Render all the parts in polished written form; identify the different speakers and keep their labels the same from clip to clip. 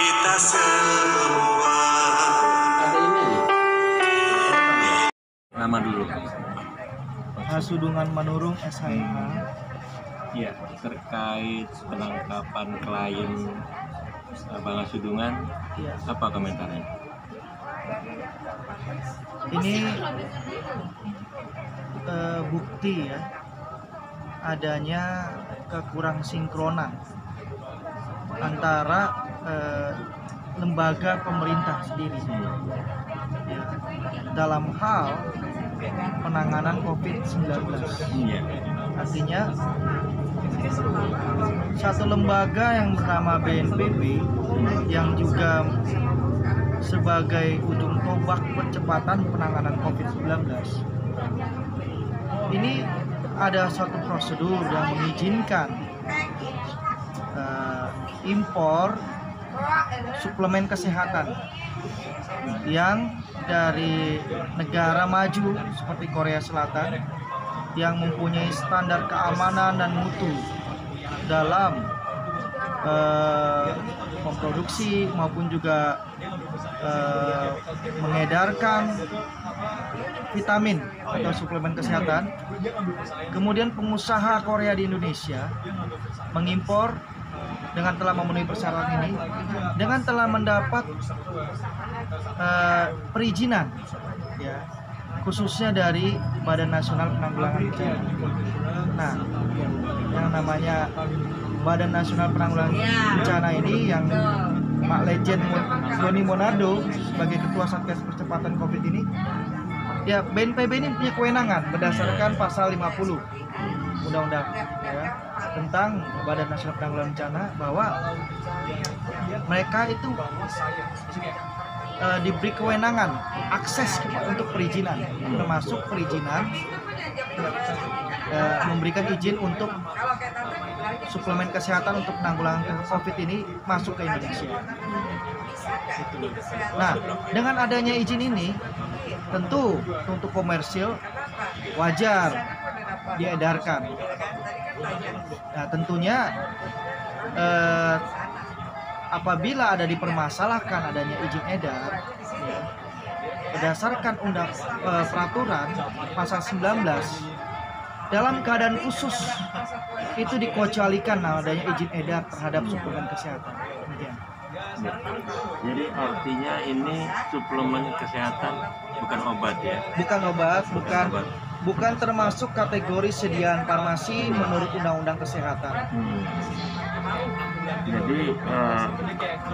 Speaker 1: kita semua.
Speaker 2: Nama dulu.
Speaker 3: Hasudungan Manurung SHMH.
Speaker 2: Ya, terkait penangkapan klien Bang Hasudungan,
Speaker 3: Ya,
Speaker 2: apa komentarnya?
Speaker 3: ini bukti ya adanya kekurang sinkronan antara lembaga pemerintah sendiri ya, dalam hal penanganan COVID-19.
Speaker 2: Iya.
Speaker 3: Artinya satu lembaga yang bernama BNPB yang juga sebagai ujung tombak percepatan penanganan COVID-19, ini ada suatu prosedur yang mengizinkan impor suplemen kesehatan yang dari negara maju seperti Korea Selatan yang mempunyai standar keamanan dan mutu dalam memproduksi maupun juga mengedarkan vitamin atau suplemen kesehatan. Kemudian pengusaha Korea di Indonesia mengimpor dengan telah memenuhi persyaratan ini, dengan telah mendapat perizinan ya, khususnya dari Badan Nasional Penanggulangan Bencana. Nah, yang namanya Badan Nasional Penanggulangan Bencana ini yang Pak Legend Doni Monardo sebagai Ketua Satgas Percepatan COVID ini, ya BNPB ini punya kewenangan berdasarkan pasal 50 Undang-Undang ya, tentang Badan Nasional Penanggulangan Bencana, bahwa mereka itu diberi kewenangan akses untuk perizinan, termasuk perizinan memberikan izin untuk suplemen kesehatan untuk penanggulangan COVID ini masuk ke Indonesia. Nah, dengan adanya izin ini, tentu untuk komersil wajar diedarkan. Nah, tentunya apabila ada dipermasalahkan adanya izin edar ya, berdasarkan peraturan pasal 19, dalam keadaan khusus itu dikecualikan adanya izin edar terhadap suplemen kesehatan.
Speaker 2: Jadi artinya ini suplemen kesehatan bukan obat ya?
Speaker 3: Bukan obat, bukan termasuk kategori sediaan farmasi menurut Undang-Undang Kesehatan.
Speaker 2: Jadi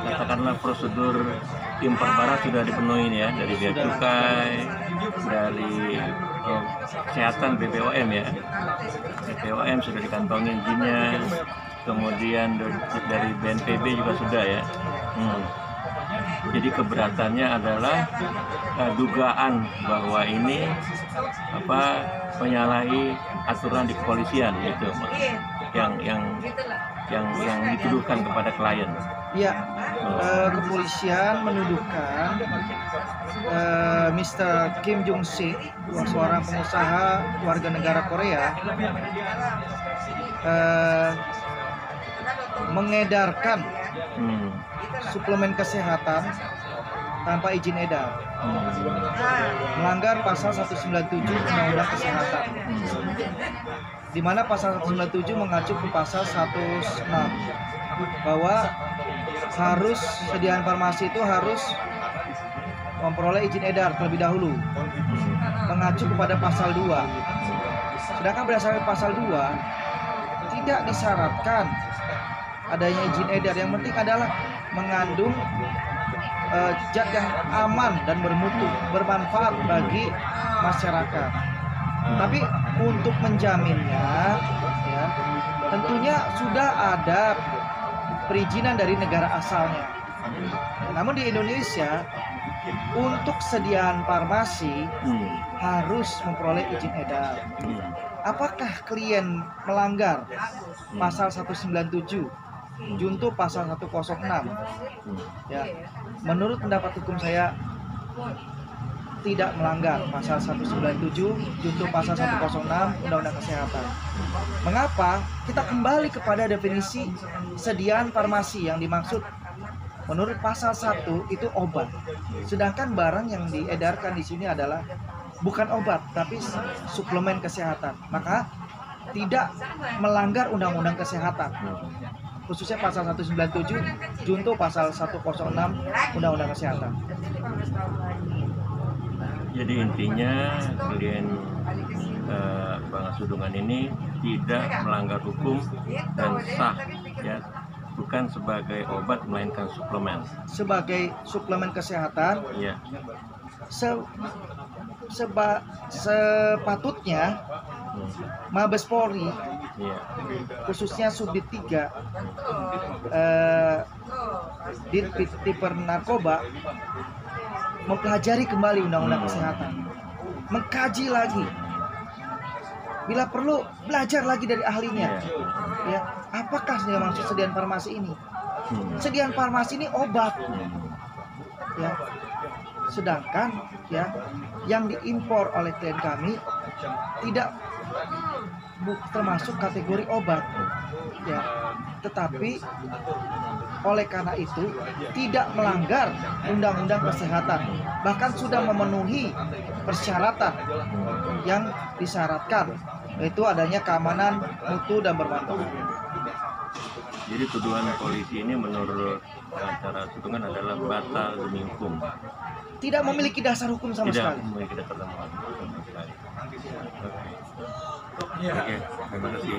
Speaker 2: katakanlah prosedur impor barang sudah dipenuhi ya, dari bea cukai, dari kesehatan BPOM ya, BPOM sudah dikantongi izinnya, kemudian dari BNPB juga sudah ya. Jadi keberatannya adalah dugaan bahwa ini menyalahi aturan di kepolisian gitu, yang dituduhkan kepada klien.
Speaker 3: Iya, kepolisian menuduhkan Mr. Kim Jong Sik, seorang pengusaha warga negara Korea, mengedarkan suplemen kesehatan tanpa izin edar, melanggar pasal 197 Undang-Undang Kesehatan, di mana pasal 197 mengacu ke pasal 106 bahwa harus sediaan farmasi itu harus memperoleh izin edar terlebih dahulu, mengacu kepada pasal 2. Sedangkan berdasarkan pasal 2 tidak disyaratkan adanya izin edar, yang penting adalah mengandung zat yang aman dan bermutu, bermanfaat bagi masyarakat. Tapi untuk menjaminnya ya, tentunya sudah ada perizinan dari negara asalnya. Namun di Indonesia untuk sediaan farmasi harus memperoleh izin edar. Apakah klien melanggar pasal 197 junto pasal 106? Ya, menurut pendapat hukum saya tidak melanggar pasal 197 junto pasal 106 Undang-Undang Kesehatan. Mengapa? Kita kembali kepada definisi sediaan farmasi yang dimaksud menurut pasal 1 itu obat. Sedangkan barang yang diedarkan di sini adalah bukan obat tapi suplemen kesehatan. Maka tidak melanggar undang-undang kesehatan. Khususnya pasal 197 junto pasal 106 Undang-Undang Kesehatan.
Speaker 2: Jadi intinya klien Bang Sudungan ini tidak melanggar hukum dan sah, ya, bukan sebagai obat melainkan suplemen.
Speaker 3: Sebagai suplemen kesehatan,
Speaker 2: Ya,
Speaker 3: sepatutnya Mabes Polri,
Speaker 2: ya,
Speaker 3: khususnya Subdit 3 Dirtipper Narkoba, mempelajari kembali undang-undang kesehatan, mengkaji lagi, bila perlu belajar lagi dari ahlinya. Ya, apakah yang maksud sediaan farmasi ini? Sediaan farmasi ini obat. Ya, sedangkan ya yang diimpor oleh klien kami tidak termasuk kategori obat. Ya, tetapi oleh karena itu tidak melanggar undang-undang kesehatan, bahkan sudah memenuhi persyaratan yang disyaratkan, yaitu adanya keamanan, mutu, dan bermanfaat.
Speaker 2: jadi tuduhan polisi ini menurut pengacara Sudungan adalah batal demi hukum.
Speaker 3: Tidak memiliki dasar hukum sama
Speaker 2: Tidak
Speaker 3: sekali.
Speaker 2: memiliki dasar hukum sama sekali. Oke, terima kasih.